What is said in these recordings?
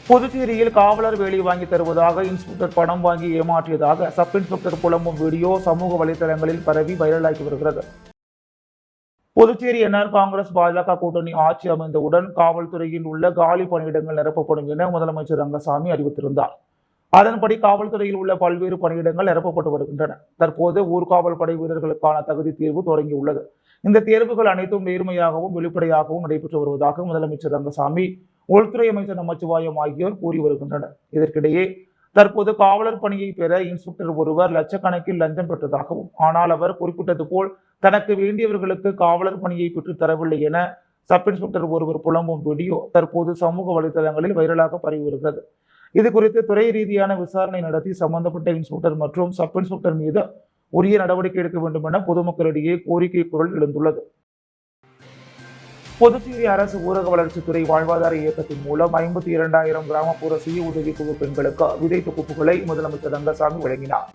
புதுச்சேரியில் காவலர் வேலை வாங்கி தருவதாக இன்ஸ்பெக்டர் பணம் வாங்கி ஏமாற்றியதாக சப் இன்ஸ்பெக்டர் புலம்பும் வீடியோ சமூக வலைதளங்களில் பரவி வைரலாகி வருகிறது. புதுச்சேரி என்ஆர் காங்கிரஸ் பாஜக கூட்டணி ஆட்சி அமைந்தவுடன் காவல்துறையில் உள்ள காலி பணியிடங்கள் நிரப்பப்படும் என முதலமைச்சர் ரங்கசாமி அறிவித்திருந்தார். அதன்படி காவல்துறையில் உள்ள பல்வேறு பணியிடங்கள் நிரப்பப்பட்டு வருகின்றன. தற்போது ஊர்காவல் படை வீரர்களுக்கான தகுதி தேர்வு தொடங்கியுள்ளது. இந்த தேர்வுகள் அனைத்தும் நேர்மையாகவும் வெளிப்படையாகவும் நடைபெற்று வருவதாக முதலமைச்சர் ரங்கசாமி, உள்துறை அமைச்சர் நமச்சிவாயம் ஆகியோர் கூறி வருகின்றனர். இதற்கிடையே தற்போது காவலர் பணியை பெற இன்ஸ்பெக்டர் ஒருவர் லட்சக்கணக்கில் லஞ்சம் பெற்றதாகவும், ஆனால் அவர் குறிப்பிட்டது போல் தனக்கு வேண்டியவர்களுக்கு காவலர் பணியை பெற்றுத் தரவில்லை என சப் இன்ஸ்பெக்டர் ஒருவர் புலம்பும் வீடியோ தற்போது சமூக வலைதளங்களில் வைரலாக பரவி வருகிறது. இது குறித்து துறை ரீதியான விசாரணை நடத்தி சம்பந்தப்பட்ட இன்ஸ்பெக்டர் மற்றும் சப் இன்ஸ்பெக்டர் மீது உரிய நடவடிக்கை எடுக்க வேண்டும் என பொதுமக்களிடையே கோரிக்கை குரல் எழுந்துள்ளது. புதுச்சேரி அரசு ஊரக வளர்ச்சித்துறை வாழ்வாதார இயக்கத்தின் மூலம் 52,000 கிராமப்புற சுய உதவி குழு பெண்களுக்கு விதை தொகுப்புகளை முதலமைச்சர் ரங்கசாமி வழங்கினார்.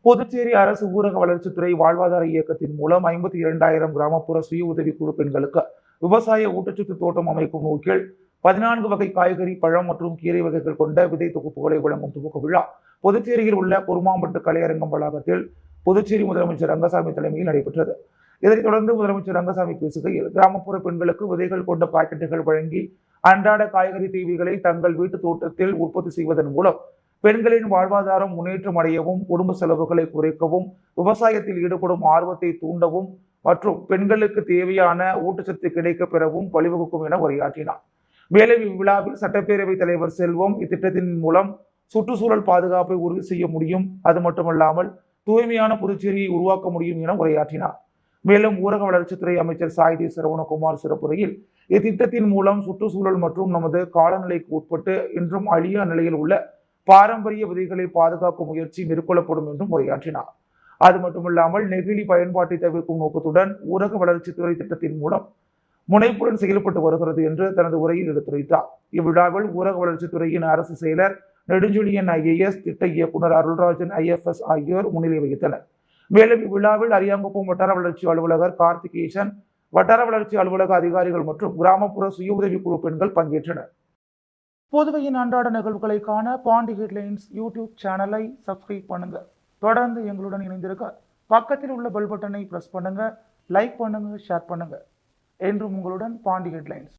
புதுச்சேரி அரசு ஊரக வளர்ச்சித்துறை வாழ்வாதார இயக்கத்தின் மூலம் 52,000 கிராமப்புற சுய உதவி குழு பெண்களுக்கு விவசாய ஊட்டச்சத்து தோட்டம் அமைக்கும் நோக்கில் 14 வகை காய்கறி, பழம் மற்றும் கீரை வகைகள் கொண்ட விதை தொகுப்புகளை வழங்கும் துவக்க விழா புதுச்சேரியில் உள்ள குருமாம்பட்டு கலையரங்கம் வளாகத்தில் புதுச்சேரி முதலமைச்சர் ரங்கசாமி தலைமையில் நடைபெற்றது. இதனைத் தொடர்ந்து முதலமைச்சர் ரங்கசாமி பேசுகையில், கிராமப்புற பெண்களுக்கு விதைகள் கொண்ட பாக்கெட்டுகள் வழங்கி அன்றாட காய்கறி தேவைகளை தங்கள் வீட்டு தோட்டத்தில் உற்பத்தி செய்வதன் மூலம் பெண்களின் வாழ்வாதாரம் முன்னேற்றம் அடையவும், குடும்ப செலவுகளை குறைக்கவும், விவசாயத்தில் ஈடுபடும் ஆர்வத்தை தூண்டவும் மற்றும் பெண்களுக்கு தேவையான ஊட்டச்சத்து கிடைக்க பெறவும் வழிவகுக்கும் என உரையாற்றினார். மேலும் இவ்விழாவில் சட்டப்பேரவைத் தலைவர் செல்வம், இத்திட்டத்தின் மூலம் சுற்றுச்சூழல் பாதுகாப்பை உறுதி செய்ய முடியும், அது மட்டுமல்லாமல் தூய்மையான புதுச்சேரியை உருவாக்க முடியும் என உரையாற்றினார். மேலும் ஊரக வளர்ச்சித்துறை அமைச்சர் சாய்தி சரவணகுமார் சிறப்புரையில், இத்திட்டத்தின் மூலம் சுற்றுச்சூழல் மற்றும் நமது காலநிலைக்கு உட்பட்டு இன்றும் அழியா நிலையில் உள்ள பாரம்பரிய விதைகளை பாதுகாக்கும் முயற்சி மேற்கொள்ளப்படும் என்றும் உரையாற்றினார். அது மட்டுமல்லாமல் நெகிழி பயன்பாட்டை தவிர்க்கும் நோக்கத்துடன் ஊரக வளர்ச்சித்துறை திட்டத்தின் மூலம் முனைப்புடன் செயல்பட்டு வருகிறது என்று தனது உரையில் எடுத்துரைத்தார். இவ்விழாவில் ஊரக வளர்ச்சித்துறையின் அரசு செயலர் நெடுஞ்செழியன் IAS, திட்ட இயக்குநர் அருள்ராஜன் IFS ஆகியோர் முன்னிலை வகித்தனர். மேலும் இவ்விழாவில் அரியாங்குப்பம் வட்டார வளர்ச்சி அலுவலகர் கார்த்திகேசன், வட்டார வளர்ச்சி அலுவலக அதிகாரிகள் மற்றும் கிராமப்புற சுய உதவி குழு பெண்கள் பங்கேற்றனர். புதுவையின் அன்றாட நிகழ்வுகளை காண பாண்டி ஹெட்லைன்ஸ் யூடியூப் சேனலை சப்ஸ்கிரைப் பண்ணுங்க. தொடர்ந்து எங்களுடன் இணைந்திருக்க பக்கத்தில் உள்ள பெல் பட்டனை பிரஸ் பண்ணுங்க, லைக் பண்ணுங்க, ஷேர் பண்ணுங்க. என்றும் உங்களுடன் பாண்டி ஹெட்லைன்ஸ்.